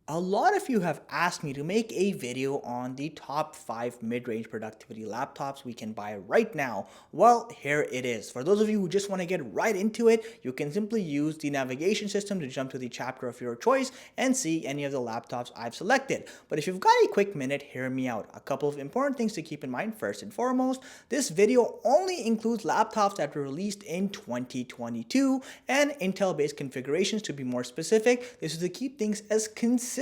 A lot of you have asked me to make a video on the top 5 mid-range productivity laptops we can buy right now. Well, here it is. For those of you who just want to get right into it, you can simply use the navigation system to jump to the chapter of your choice and see any of the laptops I've selected. But if you've got a quick minute, hear me out. A couple of important things to keep in mind. First and foremost, this video only includes laptops that were released in 2022 and Intel-based configurations. To be more specific, this is to keep things as consistent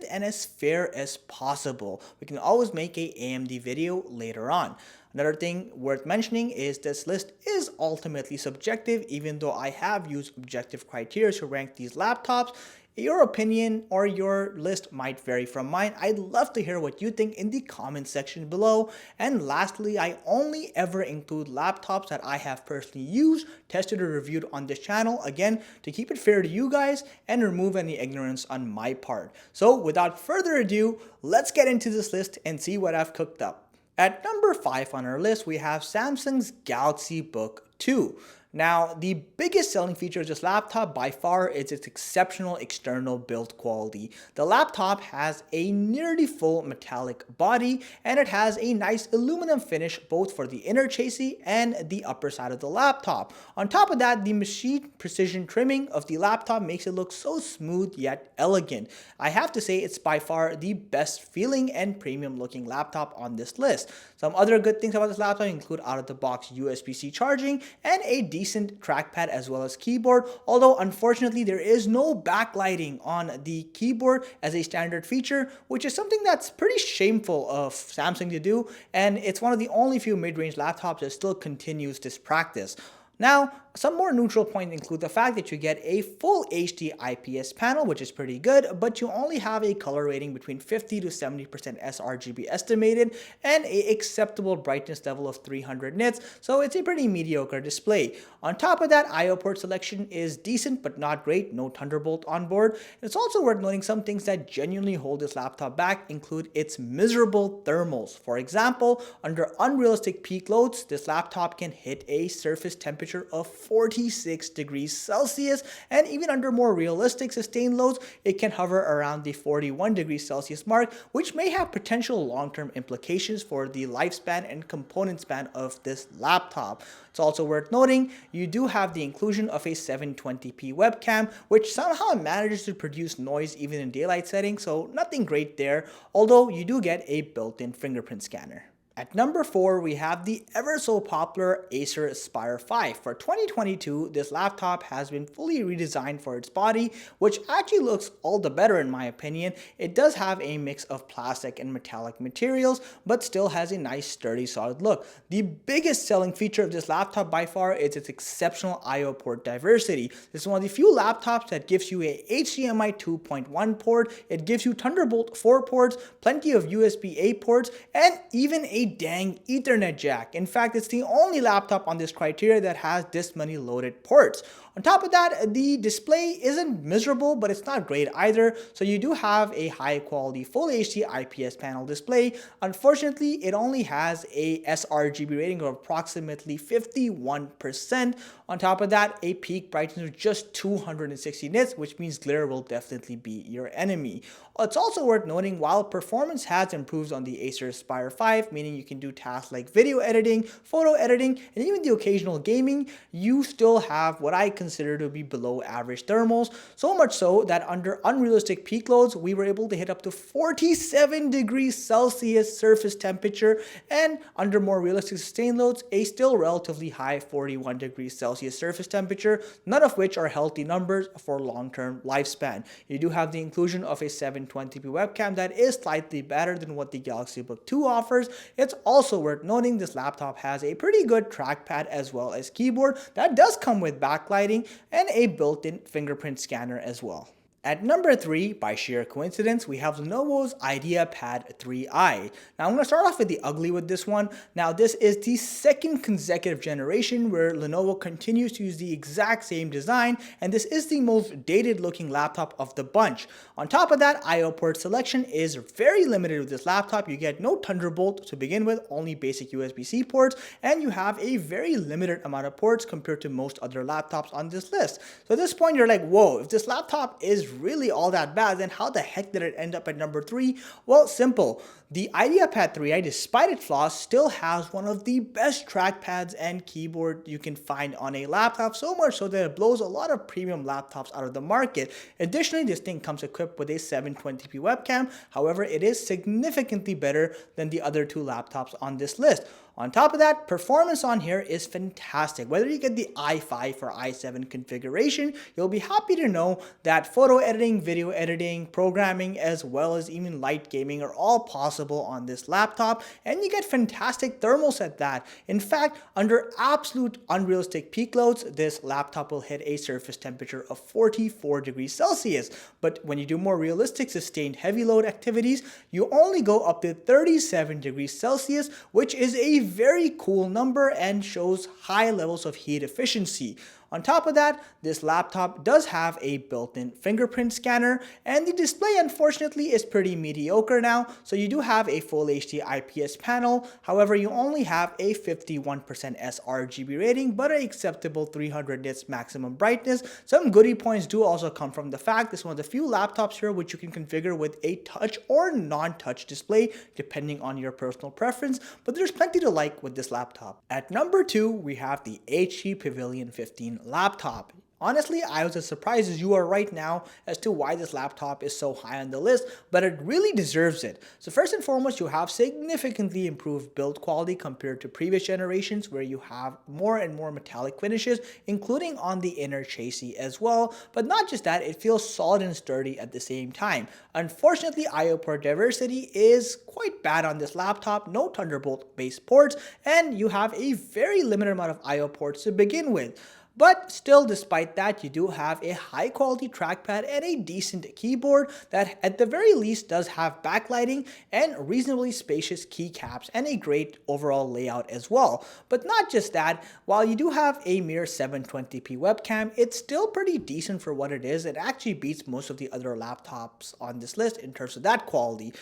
and as fair as possible. We can always make a AMD video later on. Another thing worth mentioning is this list is ultimately subjective, even though I have used objective criteria to rank these laptops. Your opinion or your list might vary from mine. I'd love to hear what you think in the comment section below. And lastly, I only ever include laptops that I have personally used, tested, or reviewed on this channel, again, to keep it fair to you guys and remove any ignorance on my part. So without further ado, let's get into this list and see what I've cooked up. At number 5 on our list, we have Samsung's Galaxy Book 2. Now, the biggest selling feature of this laptop by far is its exceptional external build quality. The laptop has a nearly full metallic body, and it has a nice aluminum finish both for the inner chassis and the upper side of the laptop. On top of that, the machine precision trimming of the laptop makes it look so smooth yet elegant. I have to say it's by far the best feeling and premium looking laptop on this list. Some other good things about this laptop include out-of-the-box USB-C charging and a decent trackpad as well as keyboard, although unfortunately there is no backlighting on the keyboard as a standard feature, which is something that's pretty shameful of Samsung to do, and it's one of the only few mid-range laptops that still continues this practice. Now, some more neutral points include the fact that you get a full HD IPS panel, which is pretty good, but you only have a color rating between 50 to 70% sRGB estimated and a acceptable brightness level of 300 nits, so it's a pretty mediocre display. On top of that, I/O port selection is decent but not great, no Thunderbolt on board. It's also worth noting some things that genuinely hold this laptop back include its miserable thermals. For example, under unrealistic peak loads, this laptop can hit a surface temperature of 46 degrees Celsius, and even under more realistic sustained loads, it can hover around the 41 degrees Celsius mark, which may have potential long-term implications for the lifespan and component span of this laptop. It's also worth noting you do have the inclusion of a 720p webcam, which somehow manages to produce noise even in daylight settings, so nothing great there, although you do get a built-in fingerprint scanner. At number 4, we have the ever so popular Acer Aspire 5. For 2022, this laptop has been fully redesigned for its body, which actually looks all the better in my opinion. It does have a mix of plastic and metallic materials, but still has a nice sturdy solid look. The biggest selling feature of this laptop by far is its exceptional I/O port diversity. This is one of the few laptops that gives you a HDMI 2.1 port, it gives you Thunderbolt 4 ports, plenty of USB-A ports, and even a dang Ethernet jack. In fact, it's the only laptop on this criteria that has this many loaded ports. On top of that, the display isn't miserable, but it's not great either. So you do have a high quality full HD IPS panel display. Unfortunately, it only has a sRGB rating of approximately 51%. On top of that, a peak brightness of just 260 nits, which means glare will definitely be your enemy. It's also worth noting while performance has improved on the Acer Aspire 5, meaning you can do tasks like video editing, photo editing, and even the occasional gaming, you still have what I consider to be below average thermals, so much so that under unrealistic peak loads, we were able to hit up to 47 degrees Celsius surface temperature, and under more realistic sustained loads, a still relatively high 41 degrees Celsius surface temperature, none of which are healthy numbers for long-term lifespan. You do have the inclusion of a 720p webcam that is slightly better than what the Galaxy Book 2 offers. It's also worth noting this laptop has a pretty good trackpad as well as keyboard that does come with backlighting and a built-in fingerprint scanner as well. At number 3, by sheer coincidence, we have Lenovo's IdeaPad 3i. Now I'm going to start off with the ugly with this one. Now this is the second consecutive generation where Lenovo continues to use the exact same design, and this is the most dated looking laptop of the bunch. On top of that, I/O port selection is very limited with this laptop. You get no Thunderbolt to begin with, only basic USB-C ports, and you have a very limited amount of ports compared to most other laptops on this list. So at this point you're like, whoa, if this laptop is really all that bad, then how the heck did it end up at number 3? Well, simple. The IdeaPad 3i, despite its flaws, still has one of the best trackpads and keyboard you can find on a laptop, so much so that it blows a lot of premium laptops out of the market. Additionally, this thing comes equipped with a 720p webcam. However, it is significantly better than the other two laptops on this list. On top of that, performance on here is fantastic. Whether you get the i5 or i7 configuration, you'll be happy to know that photo editing, video editing, programming, as well as even light gaming are all possible on this laptop, and you get fantastic thermals at that. In fact, under absolute unrealistic peak loads, this laptop will hit a surface temperature of 44 degrees Celsius. But when you do more realistic sustained heavy load activities, you only go up to 37 degrees Celsius, which is a very cool number and shows high levels of heat efficiency. On top of that, this laptop does have a built-in fingerprint scanner, and the display unfortunately is pretty mediocre now. So you do have a full HD IPS panel, however you only have a 51% sRGB rating but an acceptable 300 nits maximum brightness. Some goodie points do also come from the fact this is one of the few laptops here which you can configure with a touch or non-touch display depending on your personal preference, but there's plenty to like with this laptop. At number 2, we have the HP Pavilion 15 laptop. Honestly, I was as surprised as you are right now as to why this laptop is so high on the list, but it really deserves it. So first and foremost, you have significantly improved build quality compared to previous generations where you have more and more metallic finishes, including on the inner chassis as well. But not just that, it feels solid and sturdy at the same time. Unfortunately, I/O port diversity is quite bad on this laptop, no Thunderbolt based ports, and you have a very limited amount of I/O ports to begin with. But still, despite that, you do have a high quality trackpad and a decent keyboard that at the very least does have backlighting and reasonably spacious keycaps and a great overall layout as well. But not just that, while you do have a mere 720p webcam, it's still pretty decent for what it is. It actually beats most of the other laptops on this list in terms of that quality.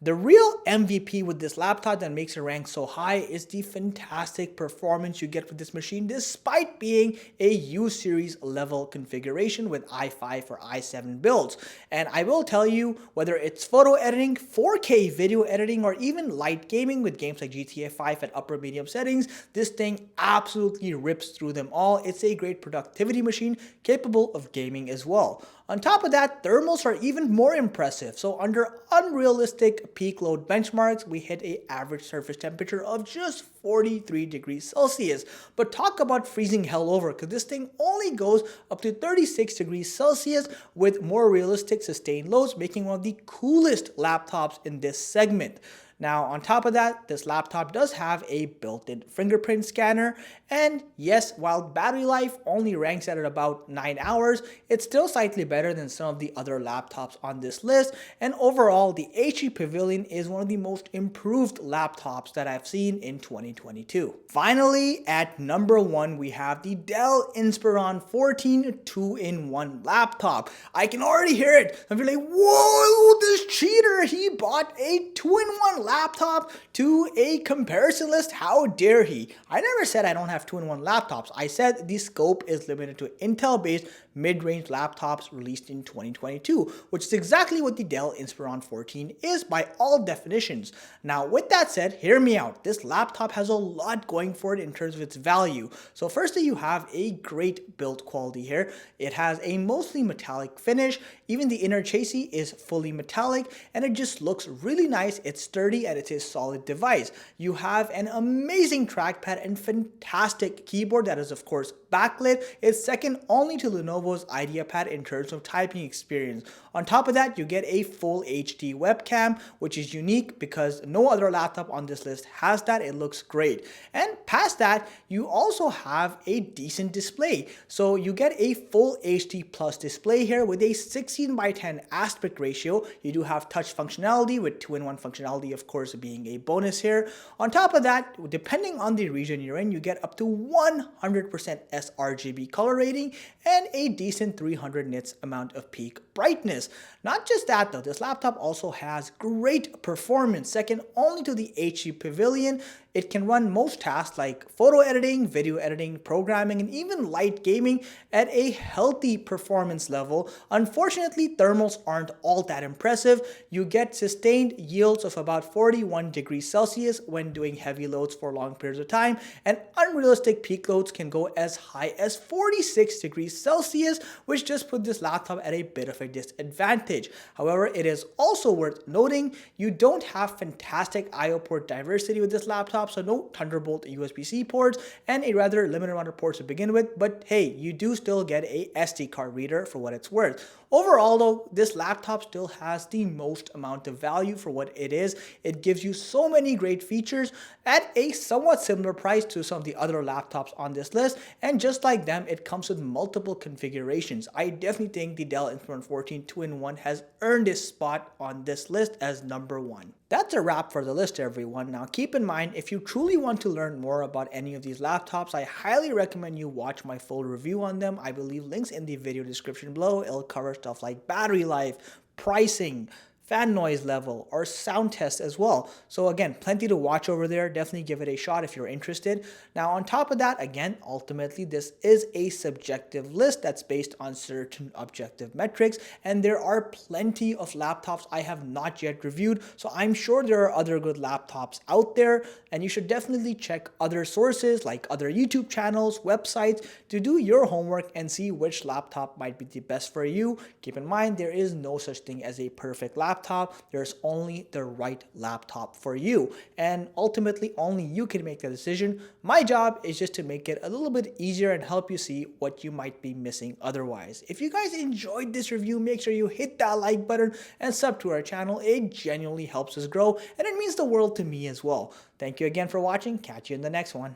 The real MVP with this laptop that makes it rank so high is the fantastic performance you get with this machine despite being a U-series level configuration with i5 or i7 builds. And I will tell you, whether it's photo editing, 4K video editing, or even light gaming with games like GTA 5 at upper medium settings, this thing absolutely rips through them all. It's a great productivity machine capable of gaming as well. On top of that, thermals are even more impressive. So under unrealistic peak load benchmarks, we hit an average surface temperature of just 43 degrees Celsius. But talk about freezing hell over, because this thing only goes up to 36 degrees Celsius with more realistic sustained loads, making one of the coolest laptops in this segment. Now, on top of that, this laptop does have a built-in fingerprint scanner, and yes, while battery life only ranks at about 9 hours, it's still slightly better than some of the other laptops on this list, and overall, the HP Pavilion is one of the most improved laptops that I've seen in 2022. Finally, at number 1, we have the Dell Inspiron 14 2-in-1 laptop. I can already hear it. I'm like, whoa, this cheater, he bought a 2-in-1 laptop to a comparison list. How dare he? I never said I don't have 2-in-1 laptops. I said the scope is limited to Intel-based mid-range laptops released in 2022, which is exactly what the Dell Inspiron 14 is by all definitions. Now, with that said, hear me out. This laptop has a lot going for it in terms of its value. So firstly, you have a great build quality here. It has a mostly metallic finish. Even the inner chassis is fully metallic, and it just looks really nice. It's sturdy and it's a solid device. You have an amazing trackpad and fantastic keyboard that is of course backlit. It's second only to Lenovo's IdeaPad in terms of typing experience. On top of that, you get a full HD webcam, which is unique because no other laptop on this list has that. It looks great. And past that, you also have a decent display. So you get a full HD plus display here with a 16:10 aspect ratio. You do have touch functionality with 2-in-1 functionality, of course, being a bonus here. On top of that, depending on the region you're in, you get up to 100% sRGB color rating and a decent 300 nits amount of peak brightness. Not just that though, this laptop also has great performance, second only to the HP Pavilion. It can run most tasks like photo editing, video editing, programming, and even light gaming at a healthy performance level. Unfortunately, thermals aren't all that impressive. You get sustained yields of about 41 degrees Celsius when doing heavy loads for long periods of time, and unrealistic peak loads can go as high as 46 degrees Celsius, which just put this laptop at a bit of a disadvantage. However, it is also worth noting you don't have fantastic I/O port diversity with this laptop, so no Thunderbolt USB-C ports and a rather limited amount of ports to begin with, but hey, you do still get a SD card reader for what it's worth. Overall though, this laptop still has the most amount of value for what it is. It gives you so many great features at a somewhat similar price to some of the other laptops on this list, and just like them, it comes with multiple configurations. I definitely think the Dell Inspiron 14 2-in-1 has earned its spot on this list as number one. That's a wrap for the list, everyone. Now keep in mind, if you truly want to learn more about any of these laptops, I highly recommend you watch my full review on them. I will leave links in the video description below. It'll cover stuff like battery life, pricing, fan noise level, or sound test as well. So again, plenty to watch over there. Definitely give it a shot if you're interested. Now on top of that, again, ultimately this is a subjective list that's based on certain objective metrics, and there are plenty of laptops I have not yet reviewed, so I'm sure there are other good laptops out there, and you should definitely check other sources like other YouTube channels, websites to do your homework and see which laptop might be the best for you. Keep in mind, there is no such thing as a perfect laptop. There's only the right laptop for you, and ultimately only you can make the decision. My job is just to make it a little bit easier and help you see what you might be missing otherwise. If you guys enjoyed this review, make sure you hit that like button and sub to our channel. It genuinely helps us grow and it means the world to me as well. Thank you again for watching. Catch you in the next one.